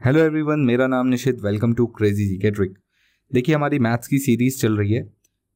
Hello everyone, मेरा नाम Nishit. Welcome to crazy GK trick. देखिए, हमारी मैथ्स की सीरीज चल रही है।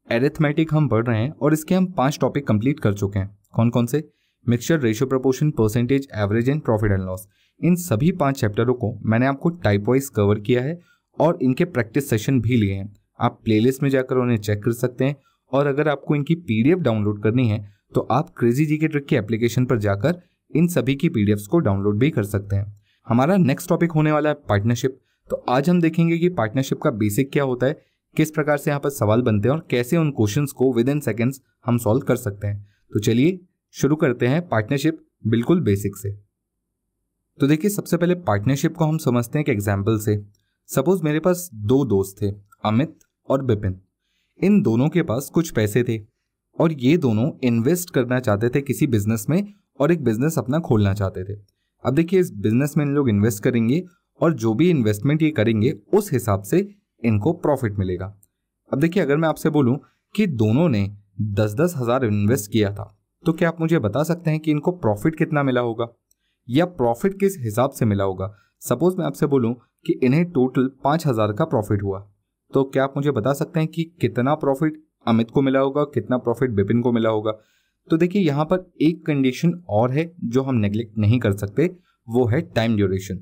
एरिथमेटिक हम पढ़ रहे हैं और इसके हम 5 टॉपिक कंप्लीट कर चुके हैं। कौन कौन से? Mixture, ratio, proportion, percentage, average and profit and loss. इन सभी 5 चैप्टरों को मैंने आपको टाइप वाइज कवर किया है और इनके प्रैक्टिस सेशन भी लिए हैं। आप प्लेलिस्ट में जाकर उन्हें चेक कर सकते हैं और अगर आपको इनकी पीडीएफ डाउनलोड करनी है तो आप क्रेजी जीके ट्रिक की एप्लीकेशन पर जाकर इन सभी की पीडीएफ्स को डाउनलोड भी कर सकते हैं। हमारा नेक्स्ट टॉपिक होने वाला है पार्टनरशिप। तो आज हम देखेंगे कि पार्टनरशिप का बेसिक क्या होता है, किस प्रकार से यहाँ पर सवाल बनते हैं और कैसे उन क्वेश्चंस को विद इन सेकेंड्स हम सॉल्व कर सकते हैं। तो चलिए शुरू करते हैं पार्टनरशिप बिल्कुल बेसिक से। तो देखिए, सबसे पहले पार्टनरशिप को हम समझते हैं एक एग्जाम्पल से। सपोज मेरे पास 2 दोस्त थे, अमित और विपिन। इन दोनों के पास कुछ पैसे थे और ये दोनों इन्वेस्ट करना चाहते थे किसी बिजनेस में और एक बिजनेस अपना खोलना चाहते थे। अब देखिए, इस बिजनेस में इन लोग इन्वेस्ट करेंगे और जो भी इन्वेस्टमेंट ये करेंगे उस हिसाब से इनको प्रॉफिट मिलेगा। अब देखिए, अगर मैं आपसे बोलूं कि दोनों ने 10-10 हज़ार इन्वेस्ट किया था तो क्या आप मुझे बता सकते हैं कि इनको प्रॉफिट कितना मिला होगा या प्रॉफिट किस हिसाब से मिला होगा? सपोज मैं आपसे बोलूं कि इन्हें टोटल 5,000 का प्रॉफिट हुआ, तो क्या आप मुझे बता सकते हैं कि कितना प्रॉफिट अमित को मिला होगा, कितना प्रॉफिट विपिन को मिला होगा? तो देखिए, यहाँ पर एक कंडीशन और है जो हम नेग्लेक्ट नहीं कर सकते, वो है टाइम ड्यूरेशन।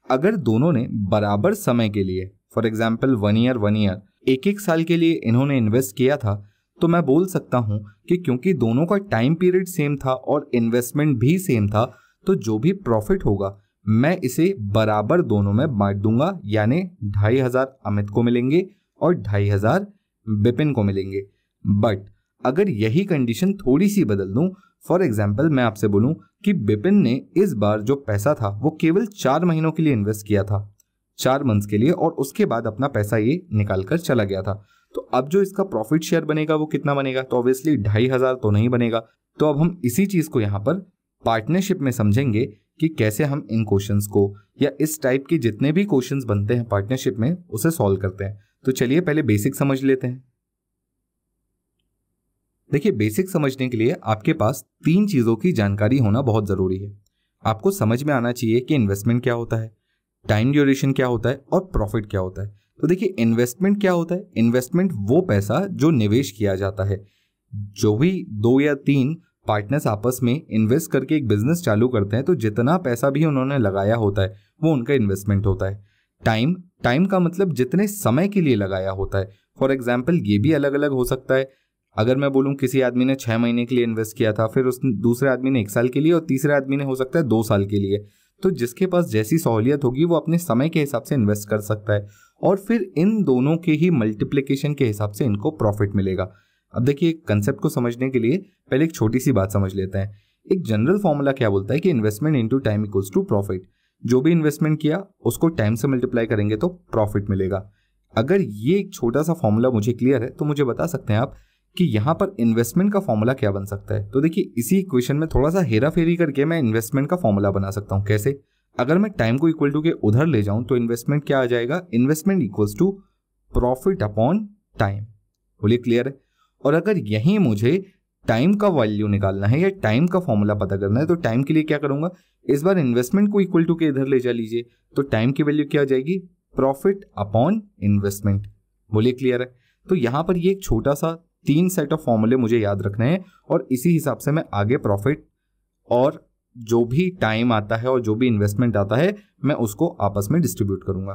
अगर दोनों ने बराबर समय के लिए, फॉर एग्जाम्पल 1 ईयर, एक साल के लिए इन्होंने इन्वेस्ट किया था, तो मैं बोल सकता हूं कि क्योंकि दोनों का टाइम पीरियड सेम था और इन्वेस्टमेंट भी सेम था, तो जो भी प्रॉफिट होगा मैं इसे बराबर दोनों में बांट दूंगा, यानी 2,500 अमित को मिलेंगे और 2,500 विपिन को मिलेंगे। बट अगर यही कंडीशन थोड़ी सी बदल दूं, फॉर एग्जाम्पल मैं आपसे बोलूं कि विपिन ने इस बार जो पैसा था वो केवल 4 महीनों के लिए इन्वेस्ट किया था, 4 मंथ्स के लिए, और उसके बाद अपना पैसा ये निकाल कर चला गया था। तो अब जो इसका प्रॉफिट शेयर बनेगा वो कितना बनेगा? तो ऑब्वियसली 2,500 तो नहीं बनेगा। तो अब हम इसी चीज को यहाँ पर पार्टनरशिप में समझेंगे कि कैसे हम इन क्वेश्चंस को या इस टाइप के जितने भी क्वेश्चंस बनते हैं पार्टनरशिप में उसे सॉल्व करते हैं। तो चलिए पहले बेसिक समझ लेते हैं। देखिए, बेसिक समझने के लिए आपके पास 3 चीजों की जानकारी होना बहुत जरूरी है। आपको समझ में आना चाहिए कि इन्वेस्टमेंट क्या होता है, टाइम ड्यूरेशन क्या होता है और प्रॉफिट क्या होता है। तो देखिए, इन्वेस्टमेंट क्या होता है? इन्वेस्टमेंट वो पैसा जो निवेश किया जाता है। जो भी 2 या 3 पार्टनर्स आपस में इन्वेस्ट करके एक बिजनेस चालू करते हैं तो जितना पैसा भी उन्होंने लगाया होता है वो उनका इन्वेस्टमेंट होता है। टाइम का मतलब जितने समय के लिए लगाया होता है। फॉर एग्जाम्पल ये भी अलग अलग हो सकता है। अगर मैं बोलूं किसी आदमी ने 6 महीने के लिए इन्वेस्ट किया था, फिर उस दूसरे आदमी ने 1 साल के लिए और तीसरे आदमी ने हो सकता है 2 साल के लिए। तो जिसके पास जैसी सहूलियत होगी वो अपने समय के हिसाब से इन्वेस्ट कर सकता है और फिर इन दोनों के ही मल्टीप्लिकेशन के हिसाब से इनको प्रॉफिट मिलेगा। अब देखिए, कंसेप्ट को समझने के लिए पहले एक छोटी सी बात समझ लेते हैं। एक जनरल फॉर्मूला क्या बोलता है कि investment into time equals to profit. जो भी इन्वेस्टमेंट किया उसको टाइम से मल्टीप्लाई करेंगे तो प्रॉफिट मिलेगा। अगर ये एक छोटा सा फॉर्मूला मुझे क्लियर है तो मुझे बता सकते हैं आप कि यहाँ पर इन्वेस्टमेंट का फॉर्मूला क्या बन सकता है? तो देखिए, इसी इक्वेशन में थोड़ा सा हेरा फेरी करके मैं इन्वेस्टमेंट का फॉर्मूला बना सकता हूँ। कैसे? अगर मैं टाइम को इक्वल टू के उधर ले जाऊं तो इन्वेस्टमेंट क्या आ जाएगा? Investment equals to profit upon time. बोलिए, क्लियर है? और अगर यही मुझे टाइम का वैल्यू निकालना है या टाइम का फॉर्मूला पता करना है तो टाइम के लिए क्या करूंगा? इस बार इन्वेस्टमेंट को इक्वल टू के इधर ले जा लीजिए, तो टाइम की वैल्यू क्या आ जाएगी? Profit upon investment. बोलिए, क्लियर है? तो यहां पर ये एक छोटा सा 3 सेट ऑफ फॉर्मूले मुझे याद रखने हैं और इसी हिसाब से मैं आगे प्रॉफिट और जो भी टाइम आता है और जो भी इन्वेस्टमेंट आता है मैं उसको आपस में डिस्ट्रीब्यूट करूंगा।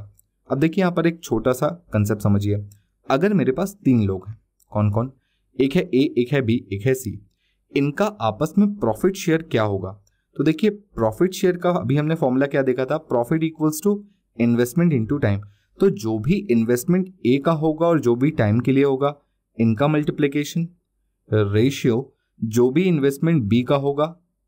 अब देखिए, यहाँ पर एक छोटा सा कंसेप्ट समझिए। अगर मेरे पास 3 लोग हैं, कौन कौन? एक है ए, एक है बी, एक है सी। इनका आपस में प्रॉफिट शेयर क्या होगा? तो देखिए, प्रॉफिट शेयर का अभी हमने फॉर्मूला क्या देखा था? Profit equals to investment into time. तो जो भी इन्वेस्टमेंट ए का होगा और जो भी टाइम के लिए होगा, इनका मल्टीप्लिकेशन, रेशियो जो भी इन्वेस्टमेंट बी का होगा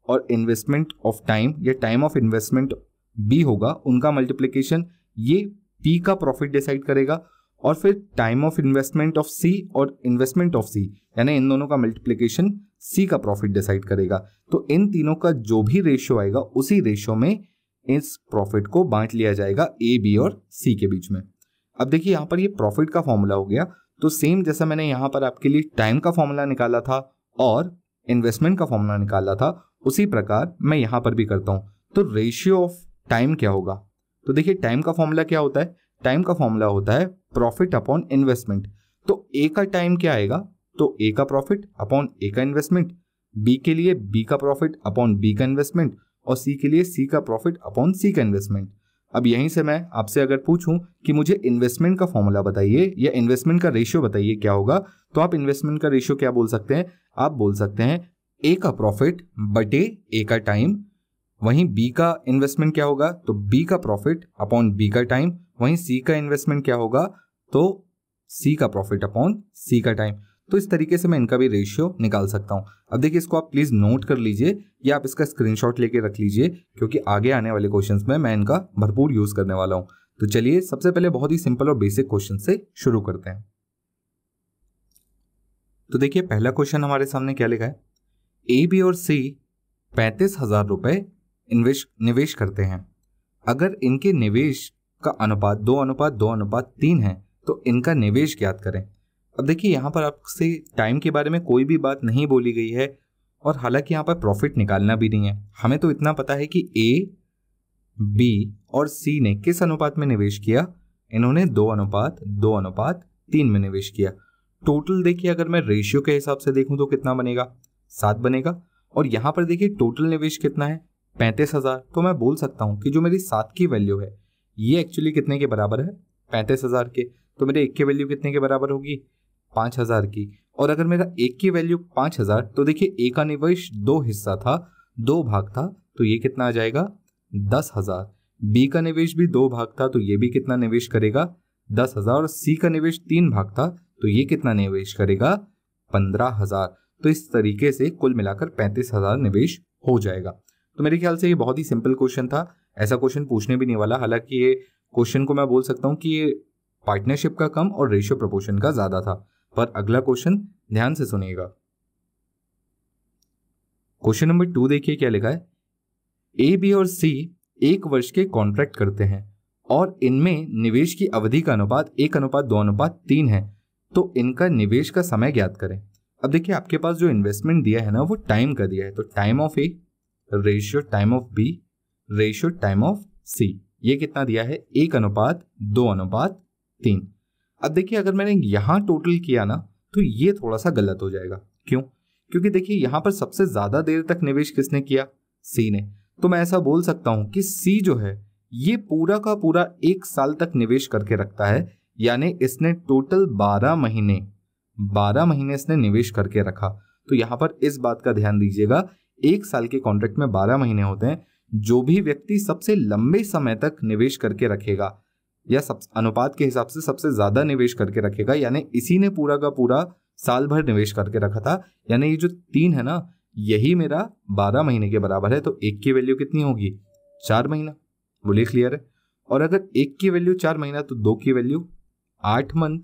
और इन्वेस्टमेंट ऑफ टाइम या टाइम ऑफ इन्वेस्टमेंट बी होगा, उनका मल्टीप्लिकेशन, ये पी का प्रॉफिट डिसाइड करेगा। और फिर टाइम ऑफ इन्वेस्टमेंट ऑफ सी और इन्वेस्टमेंट ऑफ सी, यानी इन दोनों का मल्टीप्लिकेशन सी का प्रॉफिट डिसाइड करेगा। तो इन तीनों का जो भी रेशियो आएगा उसी रेशियो में इस प्रॉफिट को बांट लिया जाएगा ए, बी और सी के बीच में। अब देखिए, यहाँ पर ये प्रॉफिट का फॉर्मूला हो गया। तो सेम जैसा मैंने यहाँ पर आपके लिए टाइम का फॉर्मूला निकाला था और इन्वेस्टमेंट का फॉर्मूला निकाला था, उसी प्रकार मैं यहाँ पर भी करता हूँ। तो रेशियो ऑफ टाइम क्या होगा? तो देखिए टाइम का फॉर्मूला क्या होता है, टाइम का फॉर्मूला होता है प्रॉफिट अपॉन इन्वेस्टमेंट। तो ए का टाइम क्या आएगा, तो ए का प्रॉफिट अपॉन ए का इन्वेस्टमेंट, बी के लिए बी का प्रॉफिट अपॉन बी का इन्वेस्टमेंट, और सी के लिए सी का प्रॉफिट अपॉन सी का इन्वेस्टमेंट। अब यहीं से मैं आपसे अगर पूछूं कि मुझे इन्वेस्टमेंट का फॉर्मूला बताइए या इन्वेस्टमेंट का रेशियो बताइए क्या होगा, तो आप इन्वेस्टमेंट का रेशियो क्या बोल सकते हैं, आप बोल सकते हैं ए का प्रॉफिट बटे ए का टाइम। वहीं बी का इन्वेस्टमेंट क्या होगा, तो बी का प्रॉफिट अपॉन बी का टाइम। वहीं सी का इन्वेस्टमेंट क्या होगा, तो सी का प्रॉफिट अपॉन सी का टाइम। तो इस तरीके से मैं इनका भी रेशियो निकाल सकता हूं। अब देखिए इसको आप प्लीज नोट कर लीजिए या आप इसका स्क्रीनशॉट लेके रख लीजिए, क्योंकि आगे आने वाले क्वेश्चंस में मैं इनका भरपूर यूज करने वाला हूं। तो चलिए सबसे पहले बहुत ही सिंपल और बेसिक क्वेश्चन से शुरू करते हैं। तो देखिए पहला क्वेश्चन हमारे सामने क्या लिखा है, ए बी और सी 35,000 रुपए निवेश करते हैं। अगर इनके निवेश का अनुपात 2:2:3 है तो इनका निवेश ज्ञात करें। अब देखिए यहाँ पर आपसे टाइम के बारे में कोई भी बात नहीं बोली गई है, और हालांकि यहाँ पर प्रॉफिट निकालना भी नहीं है। हमें तो इतना पता है कि ए, बी और सी ने किस अनुपात में निवेश किया, इन्होंने 2:2:3 में निवेश किया। टोटल देखिए अगर मैं रेशियो के हिसाब से देखूं तो कितना बनेगा, 7 बनेगा। और यहाँ पर देखिए टोटल निवेश कितना है, 35,000। तो मैं बोल सकता हूँ कि जो मेरी 7 की वैल्यू है ये एक्चुअली कितने के बराबर है, 35,000 के। तो मेरे 1 की वैल्यू कितने के बराबर होगी, 5,000 की। और अगर मेरा 1 की वैल्यू 5,000, तो देखिए ए का निवेश 2 हिस्सा था, 2 भाग था, तो ये कितना आ जाएगा 10,000। बी का निवेश भी 2 भाग था, तो ये भी कितना निवेश करेगा 10,000। और सी का निवेश 3 भाग था, तो ये कितना निवेश करेगा 15,000। तो इस तरीके से कुल मिलाकर 35,000 निवेश हो जाएगा। तो मेरे ख्याल से ये बहुत ही सिंपल क्वेश्चन था, ऐसा क्वेश्चन पूछने भी नहीं वाला। हालांकि ये क्वेश्चन को मैं बोल सकता हूँ कि ये पार्टनरशिप का कम और रेशियो प्रोपोर्शन का ज्यादा था। पर अगला क्वेश्चन ध्यान से सुनिएगा। क्वेश्चन नंबर 2 देखिए क्या लिखा है, ए, बी और सी 1 वर्ष के कॉन्ट्रैक्ट करते हैं और इनमें निवेश की अवधि का अनुपात 1:2:3 है, तो इनका निवेश का समय ज्ञात करें। अब देखिए आपके पास जो इन्वेस्टमेंट दिया है ना वो टाइम का दिया है, तो time of A ratio time of B ratio time of C, ये कितना दिया है 1:2:3। अब देखिए अगर मैंने यहां टोटल किया ना तो ये थोड़ा सा गलत हो जाएगा। क्यों, क्योंकि देखिए यहां पर सबसे ज्यादा देर तक निवेश किसने किया, सी ने। तो मैं ऐसा बोल सकता हूं कि सी जो है ये पूरा का पूरा 1 साल तक निवेश करके रखता है, यानी इसने टोटल 12 महीने इसने निवेश करके रखा। तो यहां पर इस बात का ध्यान दीजिएगा, 1 साल के कॉन्ट्रैक्ट में 12 महीने होते हैं। जो भी व्यक्ति सबसे लंबे समय तक निवेश करके रखेगा या सब अनुपात के हिसाब से सबसे ज्यादा निवेश करके रखेगा, यानी इसी ने पूरा का पूरा साल भर निवेश करके रखा था, यानी ये जो 3 है ना यही मेरा 12 महीने के बराबर है। तो 1 की वैल्यू कितनी होगी, 4 महीना। बोलिए क्लियर है। और अगर 1 की वैल्यू 4 महीना तो 2 की वैल्यू 8 मंथ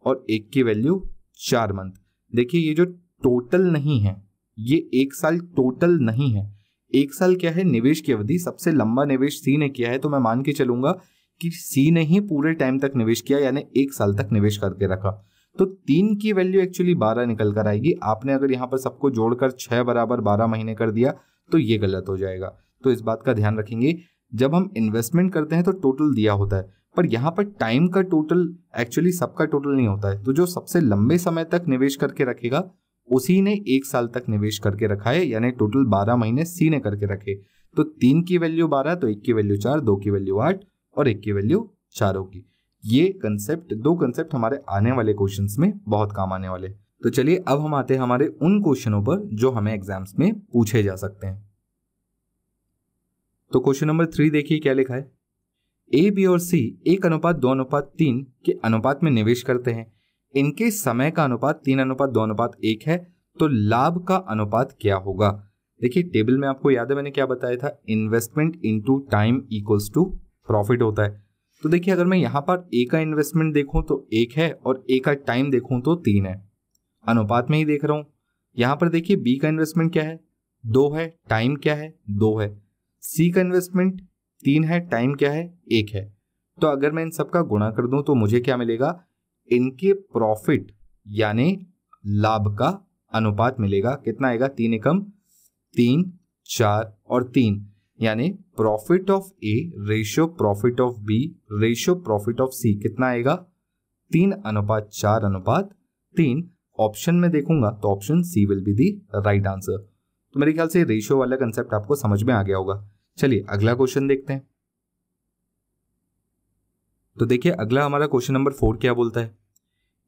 और 1 की वैल्यू 4 मंथ। देखिए ये जो टोटल नहीं है ये 1 साल टोटल नहीं है। 1 साल क्या है, निवेश की अवधि। सबसे लंबा निवेश सी ने किया है, तो मैं मान के चलूंगा कि सी ने ही पूरे टाइम तक निवेश किया, यानी 1 साल तक निवेश करके रखा। तो 3 की वैल्यू एक्चुअली 12 निकल कर आएगी। आपने अगर यहाँ पर सबको जोड़कर 6 बराबर 12 महीने कर दिया तो ये गलत हो जाएगा। तो इस बात का ध्यान रखेंगे, जब हम इन्वेस्टमेंट करते हैं तो टोटल दिया होता है, पर यहाँ पर टाइम का टोटल एक्चुअली सबका टोटल नहीं होता है। तो जो सबसे लंबे समय तक निवेश करके रखेगा उसी ने 1 साल तक निवेश करके रखा है, यानी टोटल 12 महीने सी ने करके रखे। तो 3 की वैल्यू 12, तो 1 की वैल्यू 4, 2 की वैल्यू 8 और 1 की वैल्यू 4 होगी। ये कंसेप्ट, 2 कंसेप्ट हमारे आने वाले क्वेश्चंस में बहुत काम आने वाले। तो चलिए अब हम आते हैं हमारे उन क्वेश्चनों पर जो हमें एग्जाम्स में पूछे जा सकते हैं। तो क्वेश्चन नंबर 3 देखिए क्या लिखा है, ए, बी और सी 1:2:3 के अनुपात में निवेश करते हैं। इनके समय का अनुपात 3:2:1 है, तो लाभ का अनुपात क्या होगा। देखिए टेबल में आपको याद है मैंने क्या बताया था, investment into time equals to profit होता है। तो देखिए अगर मैं यहाँ पर ए का इन्वेस्टमेंट देखूं तो 1 है और ए का टाइम देखूं तो 3 है, अनुपात में ही देख रहा हूं। यहाँ पर देखिए बी का इन्वेस्टमेंट क्या है, 2 है, टाइम क्या है 2 है। सी का इन्वेस्टमेंट 3 है, टाइम क्या है 1 है। तो अगर मैं इन सब का गुणा कर दूं तो मुझे क्या मिलेगा, इनके प्रॉफिट यानी लाभ का अनुपात मिलेगा। कितना आएगा, 3 एकम 3, 4 और 3, यानी profit of A ratio profit of B ratio profit of C कितना आएगा 3:4:3। ऑप्शन में देखूंगा तो option C will be the right answer. तो मेरे ख्याल से रेशियो वाला कंसेप्ट आपको समझ में आ गया होगा। चलिए अगला क्वेश्चन देखते हैं। तो देखिए अगला हमारा क्वेश्चन नंबर 4 क्या बोलता है,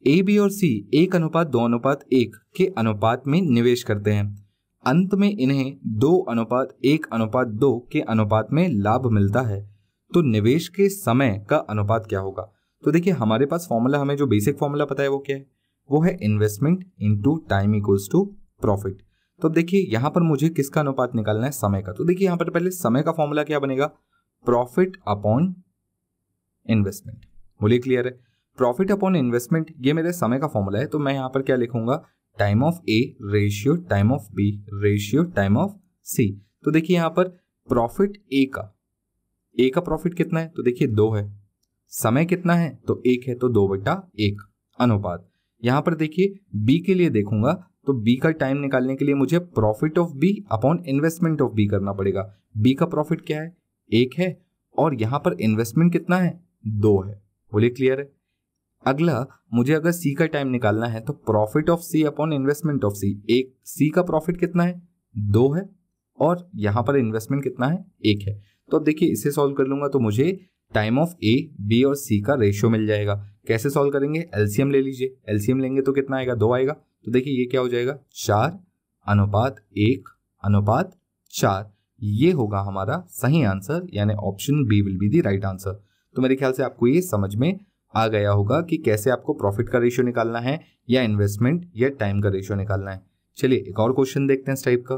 ए बी और सी 1:2:1 के अनुपात में निवेश करते हैं। अंत में इन्हें 2:1:2 के अनुपात में लाभ मिलता है, तो निवेश के समय का अनुपात क्या होगा। तो देखिए हमारे पास फॉर्मूला, हमें जो बेसिक फॉर्मूला पता है वो क्या है, वो है investment into time equals to profit. तो देखिए यहां पर मुझे किसका अनुपात निकालना है, समय का। तो देखिए यहां पर पहले समय का फॉर्मूला क्या बनेगा, प्रॉफिट अपॉन इन्वेस्टमेंट। बोलिए क्लियर है, प्रॉफिट अपॉन इन्वेस्टमेंट ये मेरे समय का फॉर्मूला है। तो मैं यहां पर क्या लिखूंगा, time of A ratio time of B ratio time of C. तो देखिए यहां पर प्रॉफिट ए का प्रॉफिट कितना है, तो देखिए 2 है, समय कितना है तो 1 है, तो 2/1 अनुपात। यहां पर देखिए बी के लिए देखूंगा तो बी का टाइम निकालने के लिए मुझे profit of B upon investment of B करना पड़ेगा। बी का प्रॉफिट क्या है 1 है, और यहां पर इन्वेस्टमेंट कितना है 2 है। बोलिए क्लियर है। अगला मुझे अगर सी का टाइम निकालना है तो profit of C upon investment of C. एक सी का प्रॉफिट कितना है 2 है, और यहां पर इन्वेस्टमेंट कितना है 1 है। तो अब देखिए इसे सॉल्व कर लूंगा तो मुझे टाइम ऑफ ए बी और सी का रेशियो मिल जाएगा। कैसे सॉल्व करेंगे, एलसीएम ले लीजिए, एलसीएम लेंगे तो कितना आएगा 2 आएगा। तो देखिए ये क्या हो जाएगा 4:1:4। ये होगा हमारा सही आंसर, यानी option B will be the right answer. तो मेरे ख्याल से आपको ये समझ में आ गया होगा कि कैसे आपको प्रॉफिट का रेशियो निकालना है, या इन्वेस्टमेंट या टाइम का रेशियो निकालना है। चलिए एक और क्वेश्चन देखते हैं इस टाइप का।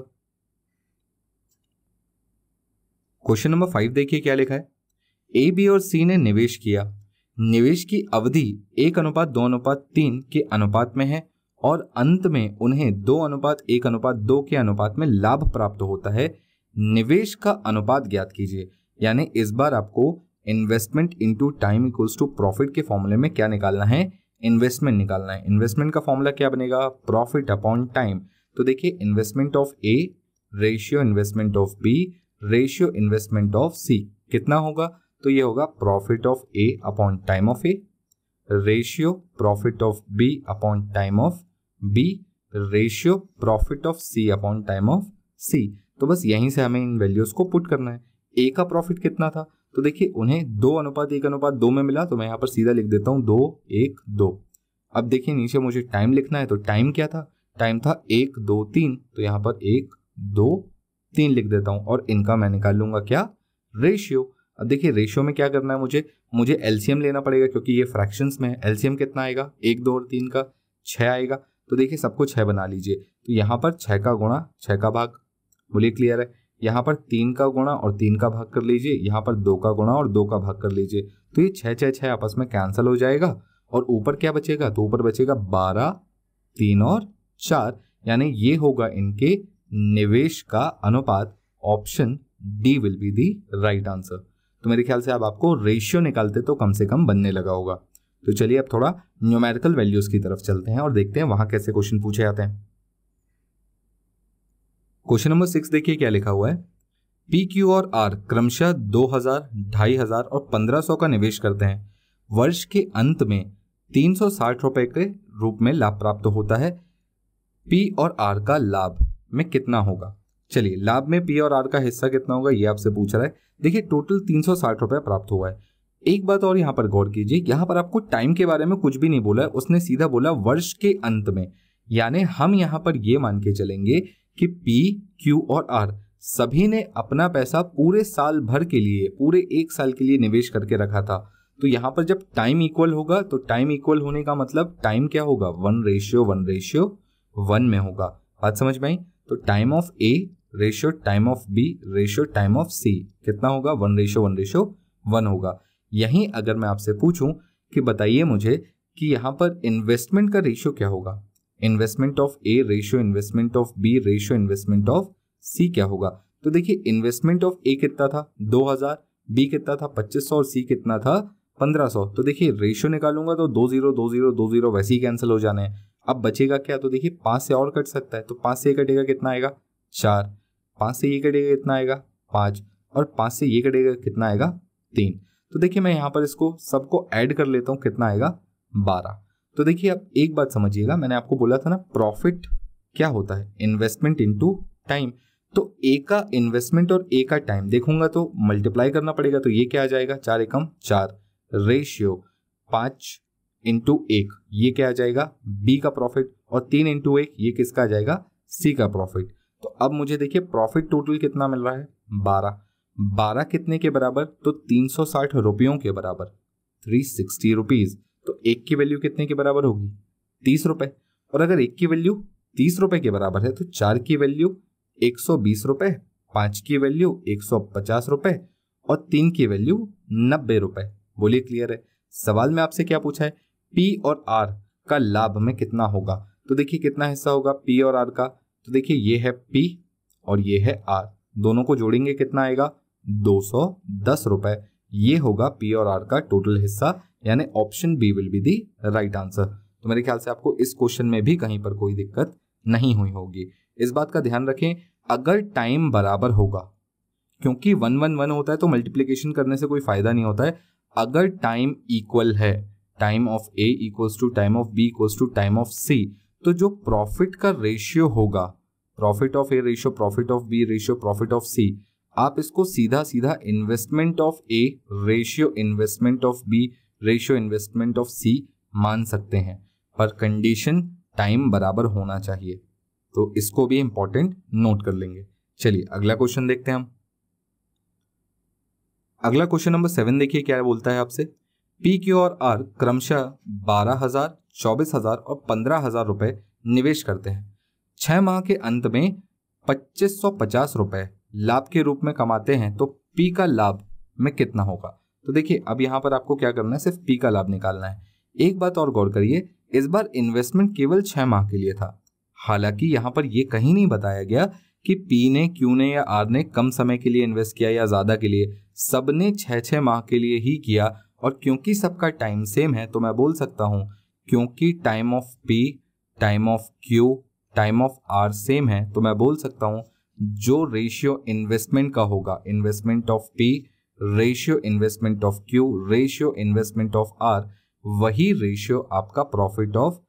क्वेश्चन नंबर 5 देखिए क्या लिखा है, ए बी और सी ने निवेश किया। निवेश की अवधि 1:2:3 के अनुपात में है, और अंत में उन्हें 2:1:2 के अनुपात में लाभ प्राप्त होता है। निवेश का अनुपात ज्ञात कीजिए। यानी इस बार आपको investment into time equals to profit के फॉर्मूले में क्या निकालना है, इन्वेस्टमेंट निकालना है। इन्वेस्टमेंट का फॉर्मूला क्या बनेगा, प्रॉफिट अपॉन टाइम। तो देखिए investment of A ratio investment of B ratio investment of C कितना होगा, तो ये होगा profit of A upon time of A ratio profit of B upon time of B ratio profit of C upon time of C. तो बस यहीं से हमें इन वैल्यूज को पुट करना है। ए का प्रॉफिट कितना था, तो देखिए उन्हें 2:1:2 में मिला, तो मैं यहाँ पर सीधा लिख देता हूँ 2:1:2। अब देखिए नीचे मुझे टाइम लिखना है, तो टाइम क्या था, टाइम था 1:2:3, तो यहाँ पर 1:2:3 लिख देता हूँ, और इनका मैं निकाल लूंगा क्या, रेशियो। अब देखिए रेशियो में क्या करना है, मुझे एलसीएम लेना पड़ेगा, क्योंकि ये फ्रैक्शंस में है। एलसीएम कितना आएगा, 1, 2 और 3 का 6 आएगा। तो देखिए सबको 6 बना लीजिए। तो यहाँ पर 6 का गुणा 6 का भाग, बोलिए क्लियर है। यहाँ पर 3 का गुणा और 3 का भाग कर लीजिए, यहाँ पर 2 का गुणा और 2 का भाग कर लीजिए। तो ये 6 6 6 आपस में कैंसिल हो जाएगा, और ऊपर क्या बचेगा, तो ऊपर बचेगा 12, 3 और 4, यानी ये होगा इनके निवेश का अनुपात। Option D will be the right answer. तो मेरे ख्याल से अब आपको रेशियो निकालते तो कम से कम बनने लगा होगा। तो चलिए अब थोड़ा न्यूमेरिकल वैल्यूज की तरफ चलते हैं और देखते हैं वहां कैसे क्वेश्चन पूछे जाते हैं। क्वेश्चन नंबर 6 देखिए क्या लिखा हुआ है, पी क्यू और आर क्रमशः 2000, 2500 और 1500 का निवेश करते हैं। वर्ष के अंत में 360 रुपए के रूप में लाभ प्राप्त होता है। पी और आर का लाभ में कितना होगा। चलिए लाभ में पी और आर का हिस्सा कितना होगा ये आपसे पूछ रहा है। देखिए टोटल 360 रुपए प्राप्त हुआ है। एक बात और यहाँ पर गौर कीजिए, यहाँ पर आपको टाइम के बारे में कुछ भी नहीं बोला है, उसने सीधा बोला वर्ष के अंत में। यानी हम यहाँ पर ये मान के चलेंगे कि पी क्यू और आर सभी ने अपना पैसा पूरे साल भर के लिए, पूरे 1 साल के लिए निवेश करके रखा था। तो यहाँ पर जब टाइम इक्वल होगा, तो टाइम इक्वल होने का मतलब टाइम क्या होगा, 1:1:1 में होगा। बात समझ में आई। तो time of A ratio time of B ratio time of C कितना होगा, 1:1:1 होगा। यहीं अगर मैं आपसे पूछूं कि बताइए मुझे कि यहाँ पर इन्वेस्टमेंट का रेशियो क्या होगा, investment of A ratio investment of B ratio investment of C क्या होगा। तो देखिए इन्वेस्टमेंट ऑफ ए कितना था 2000, बी कितना था 2500 और सी कितना था 1500। तो देखिए रेशियो निकालूंगा तो 20 वैसे ही कैंसिल हो जाने हैं। अब बचेगा क्या, तो देखिए 5 से और कट सकता है, तो 5 से ये कटेगा कितना आएगा 4, 5 से ये कटेगा कितना आएगा 5, और 5 से ये कटेगा कितना आएगा 3। तो देखिए मैं यहाँ पर इसको सबको ऐड कर लेता हूँ, कितना आएगा 12। तो देखिए अब एक बात समझिएगा, मैंने आपको बोला था ना प्रॉफिट क्या होता है, इन्वेस्टमेंट इनटू टाइम। तो ए का इन्वेस्टमेंट और ए का टाइम देखूंगा तो मल्टीप्लाई करना पड़ेगा, तो ये क्या आ जाएगा 4 एकम 4 रेशियो 5 इंटू 1 ये क्या आ जाएगा बी का प्रॉफिट, और 3 इंटू 1 ये किसका आ जाएगा सी का प्रॉफिट। तो अब मुझे देखिए प्रॉफिट टोटल कितना मिल रहा है 12। 12 कितने के बराबर, तो 360 रुपयों के बराबर, 360 रुपीज। तो एक की वैल्यू कितने के बराबर होगी 30 रुपए, और अगर एक की वैल्यू 30 रुपए के बराबर है तो 4 की वैल्यू 120 रुपए, 5 की वैल्यू 150 रुपए और 3 की वैल्यू 90 रुपए। बोलिए क्लियर है। सवाल में आपसे क्या पूछा है, पी और आर का लाभ में कितना होगा। तो देखिए कितना हिस्सा होगा पी और आर का, तो देखिए ये है पी और ये है आर, दोनों को जोड़ेंगे कितना आएगा 210 रुपए। ये होगा पी और आर का टोटल हिस्सा, यानी option B will be the right answer. तो मेरे ख्याल से आपको इस क्वेश्चन में भी कहीं पर कोई दिक्कत नहीं हुई होगी। इस बात का ध्यान रखें अगर टाइम बराबर होगा, क्योंकि 1 1 1 होता है तो मल्टीप्लीकेशन करने से कोई फायदा नहीं होता है। अगर टाइम इक्वल है, time of A equals to time of B equals to time of C, तो जो प्रॉफिट का रेशियो होगा, profit of A ratio profit of B ratio profit of C, आप इसको सीधा सीधा investment of A ratio investment of B ratio investment of C मान सकते हैं, पर कंडीशन टाइम बराबर होना चाहिए। तो इसको भी इंपॉर्टेंट नोट कर लेंगे। चलिए अगला क्वेश्चन देखते हैं हम। अगला क्वेश्चन नंबर 7 देखिए क्या बोलता है आपसे, पी क्यू और आर क्रमशः 12,000, 24,000 और 15,000 रुपए निवेश करते हैं। 6 माह के अंत में 2550 रुपए लाभ के रूप में कमाते हैं, तो पी का लाभ में कितना होगा। तो देखिए अब यहां पर आपको क्या करना है, सिर्फ पी का लाभ निकालना है। एक बात और गौर करिए, इस बार इन्वेस्टमेंट केवल 6 माह के लिए था। हालांकि यहां पर यह कहीं नहीं बताया गया कि पी ने, क्यू ने या आर ने कम समय के लिए इन्वेस्ट किया या ज्यादा के लिए, सबने 6-6 माह के लिए ही किया। और क्योंकि सबका टाइम सेम है तो मैं बोल सकता हूं, क्योंकि time of P, time of Q, time of R same है, तो मैं बोल सकता हूं जो रेशियो इन्वेस्टमेंट का होगा, investment of P ratio investment of Q ratio investment of R, वही रेशियो आपका profit of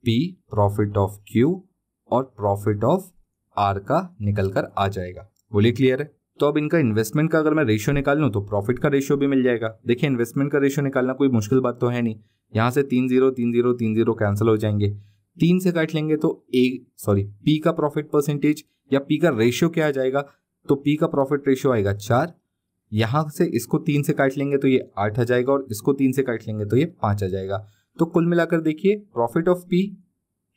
P, profit of Q और प्रॉफिट ऑफ आर का निकल कर आ जाएगा। बोलिए क्लियर है। तो अब इनका इन्वेस्टमेंट का अगर मैं रेशियो निकाल लूं तो प्रॉफिट का रेशियो भी मिल जाएगा। देखिए इन्वेस्टमेंट का रेशियो निकालना कोई मुश्किल बात तो है नहीं। यहां से 3 0 3 0 3 0 कैंसिल हो जाएंगे, 3 से काट लेंगे तो पी का प्रॉफिट परसेंटेज या पी का रेशियो क्या आ जाएगा, तो पी का प्रॉफिट रेशियो आएगा 4। यहां से इसको 3 से काट लेंगे तो ये 8 आ जाएगा, और इसको 3 से काट लेंगे तो ये 5 आ जाएगा। तो कुल मिलाकर देखिए प्रॉफिट ऑफ पी,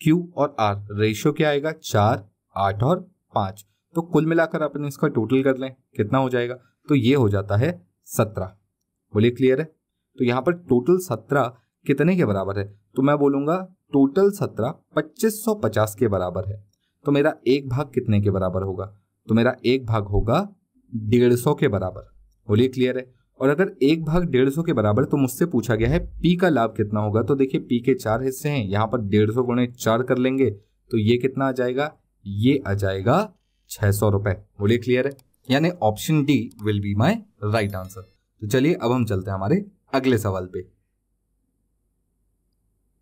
क्यू और आर रेशियो क्या आएगा 4, 8 और 5। तो कुल मिलाकर अपन इसका टोटल कर लें कितना हो जाएगा, तो ये हो जाता है 17। बोलिए क्लियर है। तो यहाँ पर टोटल 17 कितने के बराबर है, तो मैं बोलूंगा टोटल 17 2550 के बराबर है। तो मेरा एक भाग कितने के बराबर होगा, तो मेरा एक भाग होगा 150 के बराबर। बोलिए क्लियर है। और अगर एक भाग 150 के बराबर, तो मुझसे पूछा गया है पी का लाभ कितना होगा। तो देखिए पी के 4 हिस्से हैं, यहाँ पर 150 गुणे 4 कर लेंगे तो ये कितना आ जाएगा, ये आ जाएगा 600 रुपए। बोलिए क्लियर है। यानी option D will be my right answer. तो चलिए अब हम चलते हैं हमारे अगले सवाल पे।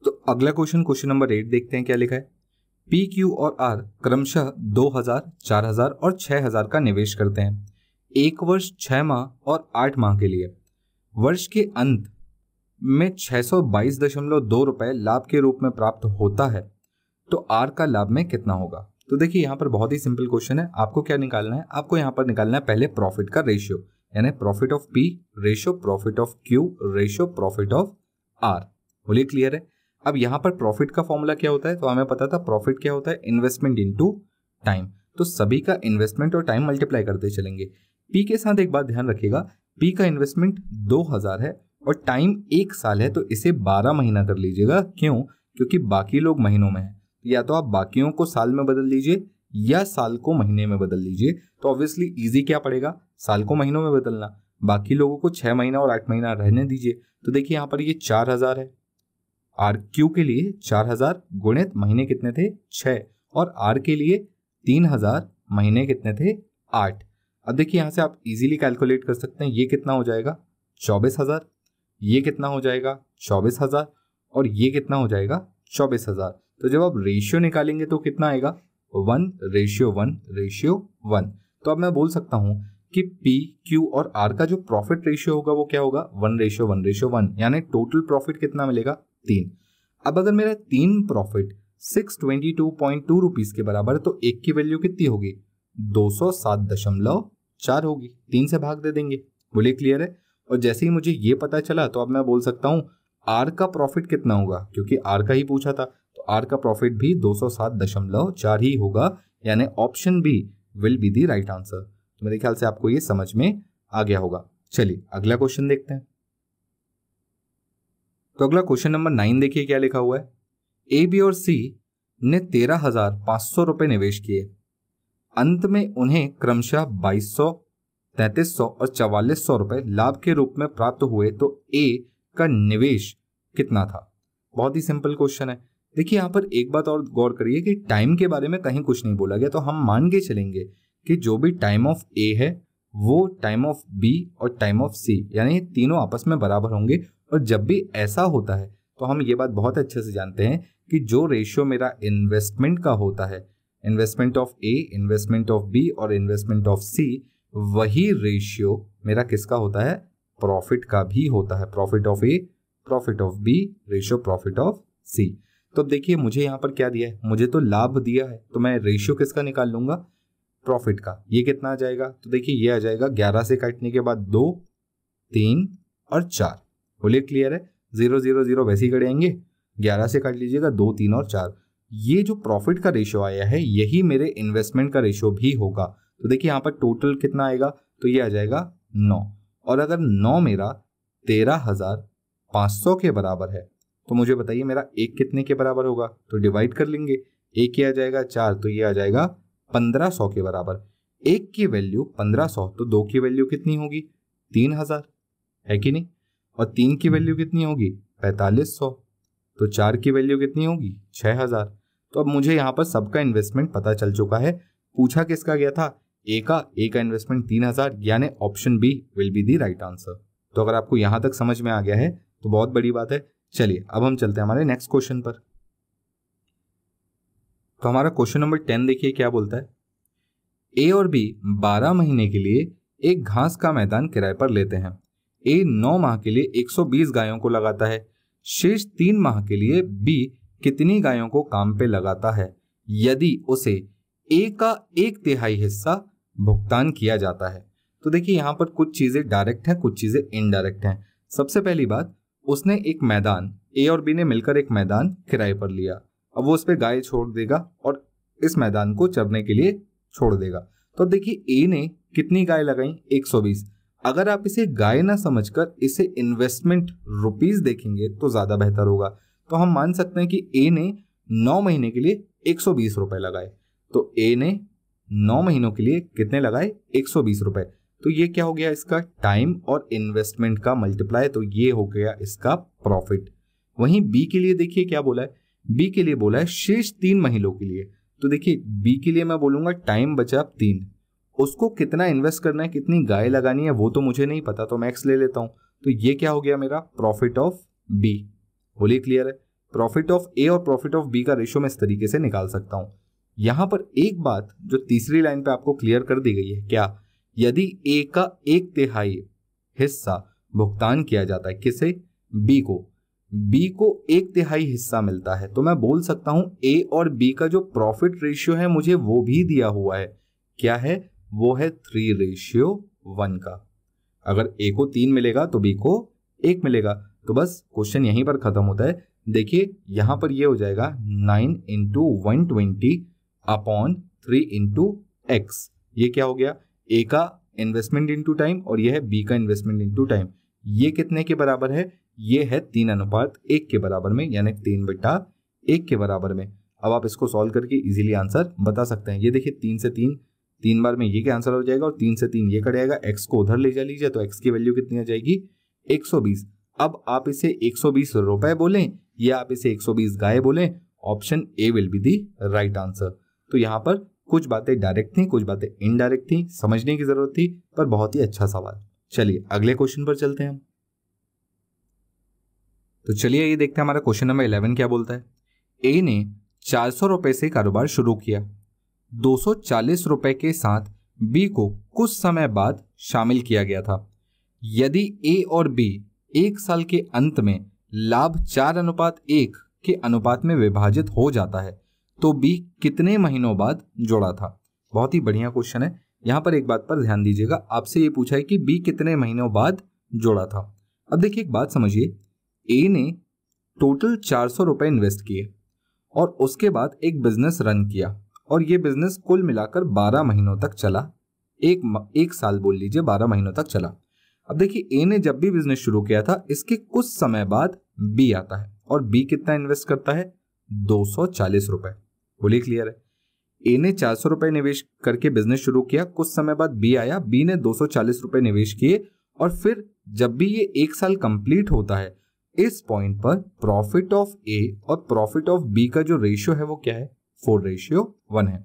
तो अगला क्वेश्चन नंबर 8 देखते हैं क्या लिखा है। पी, क्यू और आर क्रमशः 2000, 4000 और 6000 का निवेश करते हैं, 1 वर्ष 6 माह और 8 माह के लिए। वर्ष के अंत में 622.2 रुपए लाभ के रूप में प्राप्त होता है, तो आर का लाभ में कितना होगा। तो देखिए यहाँ पर बहुत ही सिंपल क्वेश्चन है। आपको क्या निकालना है, आपको यहाँ पर निकालना है पहले प्रॉफिट का रेशियो, यानी profit of P ratio profit of Q ratio profit of R. बोलिए क्लियर है। अब यहाँ पर प्रॉफिट का फॉर्मूला क्या होता है, तो हमें पता था प्रॉफिट क्या होता है, इन्वेस्टमेंट इनटू टाइम। तो सभी का इन्वेस्टमेंट और टाइम मल्टीप्लाई करते चलेंगे। पी के साथ एक बात ध्यान रखिएगा, पी का इन्वेस्टमेंट 2000 है और टाइम 1 साल है, तो इसे 12 महीना कर लीजिएगा। क्यों, क्योंकि बाकी लोग महीनों में है, या तो आप बाकियों को साल में बदल लीजिए या साल को महीने में बदल लीजिए। तो ऑब्वियसली इजी क्या पड़ेगा, साल को महीनों में बदलना। बाकी लोगों को 6 महीना और 8 महीना रहने दीजिए। तो देखिए यहाँ पर ये 4000 है, आर क्यू के लिए 4000 गुणित महीने कितने थे 6, और आर के लिए 3000 महीने कितने थे 8। अब देखिए यहाँ से आप इजीली कैलकुलेट कर सकते हैं, ये कितना हो जाएगा 24,000, ये कितना हो जाएगा 24,000 और ये कितना हो जाएगा 24,000। तो जब आप रेशियो निकालेंगे तो कितना आएगा 1:1:1। तो अब मैं बोल सकता हूं कि P, Q और R का जो प्रॉफिट रेशियो होगा वो क्या होगा 1:1:1, यानी टोटल प्रॉफिट कितना मिलेगा 3। अब अगर मेरा 3 प्रॉफिट 622.2 रुपीज के बराबर है तो एक की वैल्यू कितनी होगी 207.4 होगी, 3 से भाग दे देंगे। बोलिए क्लियर है। और जैसे ही मुझे ये पता चला तो अब मैं बोल सकता हूं R का प्रॉफिट कितना होगा, क्योंकि R का ही पूछा था, तो R का प्रॉफिट भी 207.4 ही होगा, यानी option B will be the right answer. तो मेरे ख्याल से आपको ये समझ में आ गया होगा। चलिए अगला क्वेश्चन देखते हैं। तो अगला क्वेश्चन नंबर 9 देखिए क्या लिखा हुआ है। ए, बी और सी ने 13,500 रुपए निवेश किए। अंत में उन्हें क्रमशः 2,200, 3,300 और 4,400 रुपए लाभ के रूप में प्राप्त हुए, तो ए का निवेश कितना था। बहुत ही सिंपल क्वेश्चन है। देखिए यहाँ पर एक बात और गौर करिए कि टाइम के बारे में कहीं कुछ नहीं बोला गया, तो हम मान के चलेंगे कि जो भी टाइम ऑफ ए है वो टाइम ऑफ बी और टाइम ऑफ सी, यानी तीनों आपस में बराबर होंगे। और जब भी ऐसा होता है तो हम ये बात बहुत अच्छे से जानते हैं कि जो रेशियो मेरा इन्वेस्टमेंट का होता है, investment of A, investment of B और इन्वेस्टमेंट ऑफ सी, वही रेशियो मेरा किसका होता है प्रॉफिट का भी होता है। Profit of A, profit of B, ratio profit of C. तो अब देखिए मुझे यहाँ पर क्या दिया है, मुझे तो लाभ दिया है, तो मैं रेशियो किसका निकाल लूंगा प्रॉफिट का। ये कितना आ जाएगा, तो देखिए ये आ जाएगा 11 से काटने के बाद 2, 3 और 4। बोलिए क्लियर है। 0 0 0 वैसे ही कटेंगे, 11 से काट लीजिएगा 2, 3 और 4। ये जो प्रॉफिट का रेशियो आया है यही मेरे इन्वेस्टमेंट का रेशियो भी होगा। तो देखिए यहाँ पर टोटल कितना आएगा, तो ये आ जाएगा 9। और अगर 9 मेरा 13,500 के बराबर है तो मुझे बताइए मेरा एक कितने के बराबर होगा। तो डिवाइड कर लेंगे, एक ये आ जाएगा 4, तो ये आ जाएगा 1,500 के बराबर। एक की वैल्यू 1,500, तो दो की वैल्यू कितनी होगी 3,000, है कि नहीं। और 3 की वैल्यू कितनी होगी 4,500, तो 4 की वैल्यू कितनी होगी 6,000। तो अब मुझे यहाँ पर सबका इन्वेस्टमेंट पता चल चुका है। पूछा किसका गया था ए का इन्वेस्टमेंट 3,000, यानी option B will be the right answer. तो अगर आपको यहां तक समझ में आ गया है तो बहुत बड़ी बात है। चलिए अब हम चलते हैं हमारे नेक्स्ट क्वेश्चन पर। तो हमारा क्वेश्चन नंबर 10 देखिए क्या बोलता है। ए और बी 12 महीने के लिए एक घास का मैदान किराए पर लेते हैं। ए 9 माह के लिए 120 गायों को लगाता है। शेष 3 माह के लिए बी कितनी गायों को काम पे लगाता है यदि उसे ए का 1/3 हिस्सा भुगतान किया जाता है। तो देखिए यहाँ पर कुछ चीजें डायरेक्ट हैं, कुछ चीजें इनडायरेक्ट हैं। सबसे पहली बात, उसने एक मैदान, ए और बी ने मिलकर एक मैदान किराए पर लिया। अब वो उस पर गाय छोड़ देगा और इस मैदान को चरने के लिए छोड़ देगा। तो देखिए ए ने कितनी गाय लगाई 120। अगर आप इसे गाय ना समझकर इसे इन्वेस्टमेंट रुपीज देखेंगे तो ज्यादा बेहतर होगा। तो हम मान सकते हैं कि ए ने 9 महीने के लिए 120 रुपए लगाए। तो ए ने 9 महीनों के लिए कितने लगाए 120 रुपए। तो ये क्या हो गया इसका टाइम और इन्वेस्टमेंट का मल्टीप्लाई, तो ये हो गया इसका प्रॉफिट। वहीं बी के लिए देखिए क्या बोला है, बी के लिए बोला है शेष 3 महीनों के लिए। तो देखिए बी के लिए मैं बोलूंगा टाइम बचा 3, उसको कितना इन्वेस्ट करना है, कितनी गाय लगानी है वो तो मुझे नहीं पता, तो मैं एक्स ले लेता हूं। तो ये क्या हो गया मेरा प्रॉफिट ऑफ बी। बोलिए क्लियर है। प्रॉफिट ऑफ ए और प्रॉफिट ऑफ बी का रेशियो मैं इस तरीके से निकाल सकता हूं। यहां पर एक बात जो तीसरी लाइन पे आपको क्लियर कर दी गई है, क्या, यदि ए का 1/3 हिस्सा भुगतान किया जाता है किसे, बी को, बी को 1/3 हिस्सा मिलता है, तो मैं बोल सकता हूं ए और बी का जो प्रॉफिट रेशियो है मुझे वो भी दिया हुआ है। क्या है, वो है 3:1 का। अगर ए को 3 मिलेगा तो बी को 1 मिलेगा। तो बस क्वेश्चन यहीं पर खत्म होता है। देखिए यहां पर ये हो जाएगा 9 × 120 अपॉन 3 × x। ये क्या हो गया, ए का इन्वेस्टमेंट इनटू टाइम और ये है बी का इन्वेस्टमेंट इनटू टाइम। ये कितने के बराबर है, ये है 3:1 के बराबर में, यानी 3/1 के बराबर में। अब आप इसको सॉल्व करके इजीली आंसर बता सकते हैं। ये देखिए 3 से 3 बार में ये क्या आंसर हो जाएगा और 3 से 3 ये कट जाएगा। एक्स को उधर ले जा लीजिए तो एक्स की वैल्यू कितनी आ जाएगी 120। अब आप इसे 120 रुपए बोलें या आप इसे 120 गाय बोलें, option A will be the right answer. तो यहाँ पर कुछ बातें डायरेक्ट थी, कुछ बातें इनडायरेक्ट थी, समझने की जरूरत थी, पर बहुत ही अच्छा सवाल। चलिए अगले क्वेश्चन पर चलते हैं हम। तो चलिए ये देखते हैं हमारा क्वेश्चन नंबर 11 क्या बोलता है। ए ने 400 रुपए से कारोबार शुरू किया। 240 रुपए के साथ बी को कुछ समय बाद शामिल किया गया था। यदि ए और बी एक साल के अंत में लाभ 4:1 के अनुपात में विभाजित हो जाता है तो बी कितने महीनों बाद जोड़ा था। बहुत ही बढ़िया क्वेश्चन है। यहां पर एक बात पर ध्यान दीजिएगा, आपसे ये पूछा है कि बी कितने महीनों बाद जोड़ा था। अब देखिए एक बात समझिए, ए ने टोटल 400 रुपए इन्वेस्ट किए और उसके बाद एक बिजनेस रन किया और ये बिजनेस कुल मिलाकर 12 महीनों तक चला। एक साल बोल लीजिए, 12 महीनों तक चला। अब देखिए ए ने जब भी बिजनेस शुरू किया था इसके कुछ समय बाद बी आता है और बी कितना इन्वेस्ट करता है, 240 रुपए। बोलिए क्लियर है। ए ने 400 रुपए निवेश करके बिजनेस शुरू किया, कुछ समय बाद बी आया, बी ने 240 रुपए निवेश किए और फिर जब भी ये एक साल कंप्लीट होता है इस पॉइंट पर प्रॉफिट ऑफ ए और प्रॉफिट ऑफ बी का जो रेशियो है वो क्या है, 4:1 है।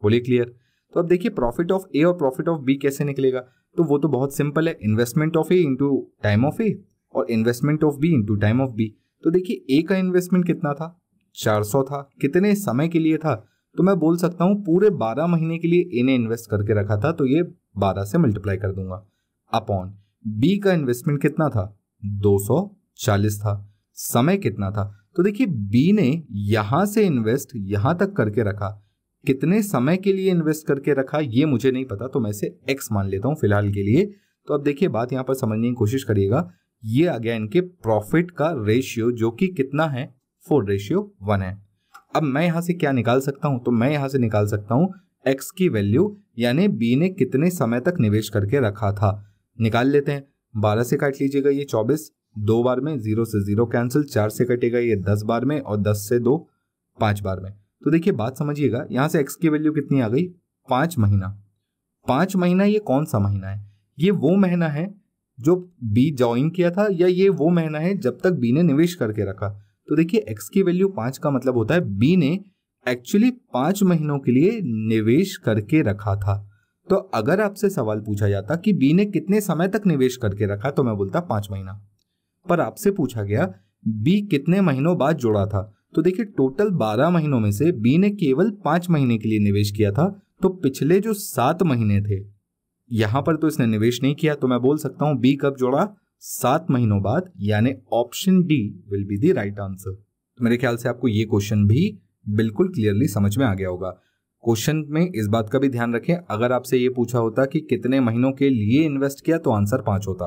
बोलिए क्लियर। तो अब देखिए प्रॉफिट ऑफ ए और प्रॉफिट ऑफ बी कैसे निकलेगा, तो वो तो बहुत सिंपल है, investment of A into time of A और investment of B into time of B. तो देखिए ए का इन्वेस्टमेंट कितना था, 400 था, कितने समय के लिए था, तो मैं बोल सकता हूं पूरे 12 महीने के लिए ए ने इन्वेस्ट करके रखा था, तो ये 12 से मल्टीप्लाई कर दूंगा अपॉन बी का इन्वेस्टमेंट कितना था, 240 था, समय कितना था। तो देखिए बी ने यहां से इन्वेस्ट यहां तक करके रखा, कितने समय के लिए इन्वेस्ट करके रखा ये मुझे नहीं पता, तो मैं इसे एक्स मान लेता हूं फिलहाल के लिए। तो अब देखिए बात यहां पर समझने की कोशिश करिएगा, ये आ गया इनके प्रॉफिट का रेशियो जो कि कितना है, 4:1 है। अब मैं यहां से क्या निकाल सकता हूं, तो मैं यहां से निकाल सकता हूं एक्स की वैल्यू, यानी बी ने कितने समय तक निवेश करके रखा था। निकाल लेते हैं, 12 से काट लीजिएगा ये 24, 2 बार में, 0 से 0 कैंसिल, 4 से कटेगा ये 10 बार में और 10 से 2 5 बार में। तो देखिए बात समझिएगा, यहां से एक्स की वैल्यू कितनी आ गई, 5 महीना। 5 महीना ये कौन सा महीना है, ये वो महीना है जो बी ज्वाइन किया था या ये वो महीना है जब तक बी ने निवेश करके रखा। तो देखिए एक्स की वैल्यू 5 का मतलब होता है बी ने एक्चुअली 5 महीनों के लिए निवेश करके रखा था। तो अगर आपसे सवाल पूछा जाता कि बी ने कितने समय तक निवेश करके रखा तो मैं बोलता 5 महीना, पर आपसे पूछा गया बी कितने महीनों बाद जोड़ा था। तो देखिए टोटल 12 महीनों में से बी ने केवल 5 महीने के लिए निवेश किया था, तो पिछले जो 7 महीने थे यहां पर तो इसने निवेश नहीं किया, तो मैं बोल सकता हूं बी कब जोड़ा, 7 महीनों बाद, यानी option D will be the right answer. तो मेरे ख्याल से आपको ये क्वेश्चन भी बिल्कुल क्लियरली समझ में आ गया होगा। क्वेश्चन में इस बात का भी ध्यान रखें, अगर आपसे ये पूछा होता कि कितने महीनों के लिए इन्वेस्ट किया तो आंसर 5 होता।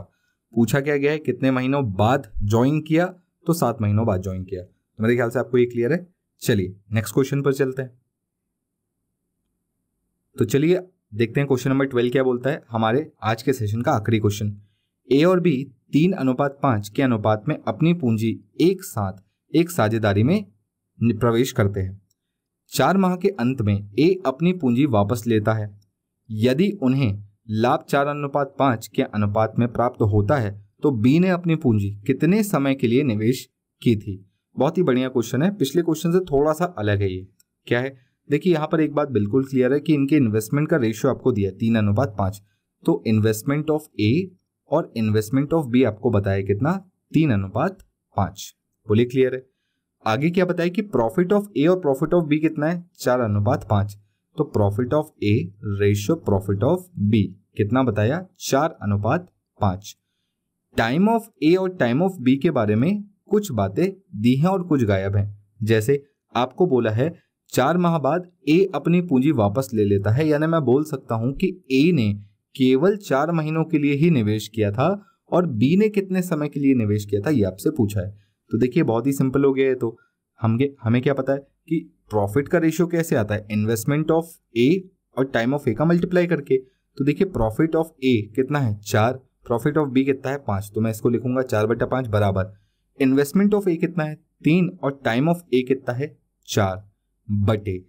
पूछा क्या गया है कितने महीनों बाद ज्वाइन किया, तो 7 महीनों बाद ज्वाइन किया। तो मेरे ख्याल से आपको ये क्लियर है। चलिए नेक्स्ट क्वेश्चन पर चलते हैं। तो चलिए देखते हैं क्वेश्चन नंबर 12 क्या बोलता है, हमारे आज के सेशन का आखिरी क्वेश्चन। ए और बी 3:5 के अनुपात में अपनी पूंजी एक साथ एक साझेदारी में प्रवेश करते हैं। 4 माह के अंत में ए अपनी पूंजी वापस लेता है। यदि उन्हें लाभ 4:5 के अनुपात में प्राप्त होता है तो बी ने अपनी पूंजी कितने समय के लिए निवेश की थी। बहुत ही बढ़िया क्वेश्चन है, पिछले क्वेश्चन से थोड़ा सा अलग है। ये क्या है, देखिए यहां पर एक बात बिल्कुल क्लियर है कि इनके इन्वेस्टमेंट का रेशियो आपको दिया है 3:5, तो इन्वेस्टमेंट ऑफ ए और इन्वेस्टमेंट ऑफ बी आपको बताया कितना, 3:5। बोलिए क्लियर है। आगे क्या बताया कि प्रॉफिट ऑफ ए और प्रॉफिट ऑफ बी कितना है, 4:5, तो profit of A ratio profit of B कितना बताया, 4:5। टाइम ऑफ ए और टाइम ऑफ बी के बारे में कुछ बातें दी हैं और कुछ गायब हैं। जैसे आपको बोला है 4 माह बाद ए अपनी पूंजी वापस ले लेता है, यानी मैं बोल सकता हूं कि ए ने केवल 4 महीनों के लिए ही निवेश किया था और बी ने कितने समय के लिए निवेश किया था ये आपसे पूछा है। तो देखिए बहुत ही सिंपल हो गया है। तो हमें क्या पता है कि प्रॉफिट का रेशियो कैसे आता है, इन्वेस्टमेंट ऑफ ए और टाइम ऑफ ए का मल्टीप्लाई करके। तो देखिए प्रॉफिट ऑफ ए कितना है, 4, प्रॉफिट ऑफ बी कितना है, 5, तो मैं इसको लिखूंगा 4/5 बराबर इन्वेस्टमेंट ऑफ ए कितना है, 3 और टाइम ऑफ ए कितना है, 4 बटे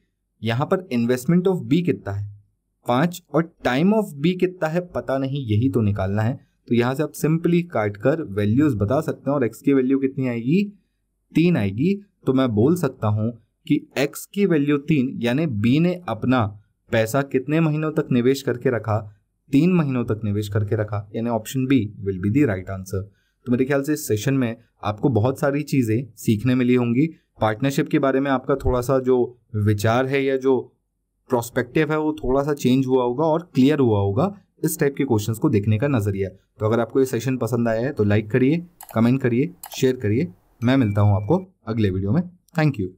यहां पर इन्वेस्टमेंट ऑफ बी कितना है, 5 और टाइम ऑफ बी कितना है पता नहीं, यही तो निकालना है। तो यहां से आप सिंपली काट कर वैल्यूज बता सकते हैं और एक्स की वैल्यू कितनी आएगी, 3 आएगी। तो मैं बोल सकता हूं कि एक्स की वैल्यू 3, यानी बी ने अपना पैसा कितने महीनों तक निवेश करके रखा, 3 महीनों तक निवेश करके रखा, यानी option B will be the right answer. तो मेरे ख्याल से इस सेशन में आपको बहुत सारी चीज़ें सीखने मिली होंगी। पार्टनरशिप के बारे में आपका थोड़ा सा जो विचार है या जो प्रोस्पेक्टिव है वो थोड़ा सा चेंज हुआ होगा और क्लियर हुआ होगा इस टाइप के क्वेश्चंस को देखने का नजरिया। तो अगर आपको ये सेशन पसंद आया है तो लाइक करिए, कमेंट करिए, शेयर करिए। मैं मिलता हूँ आपको अगले वीडियो में। Thank you.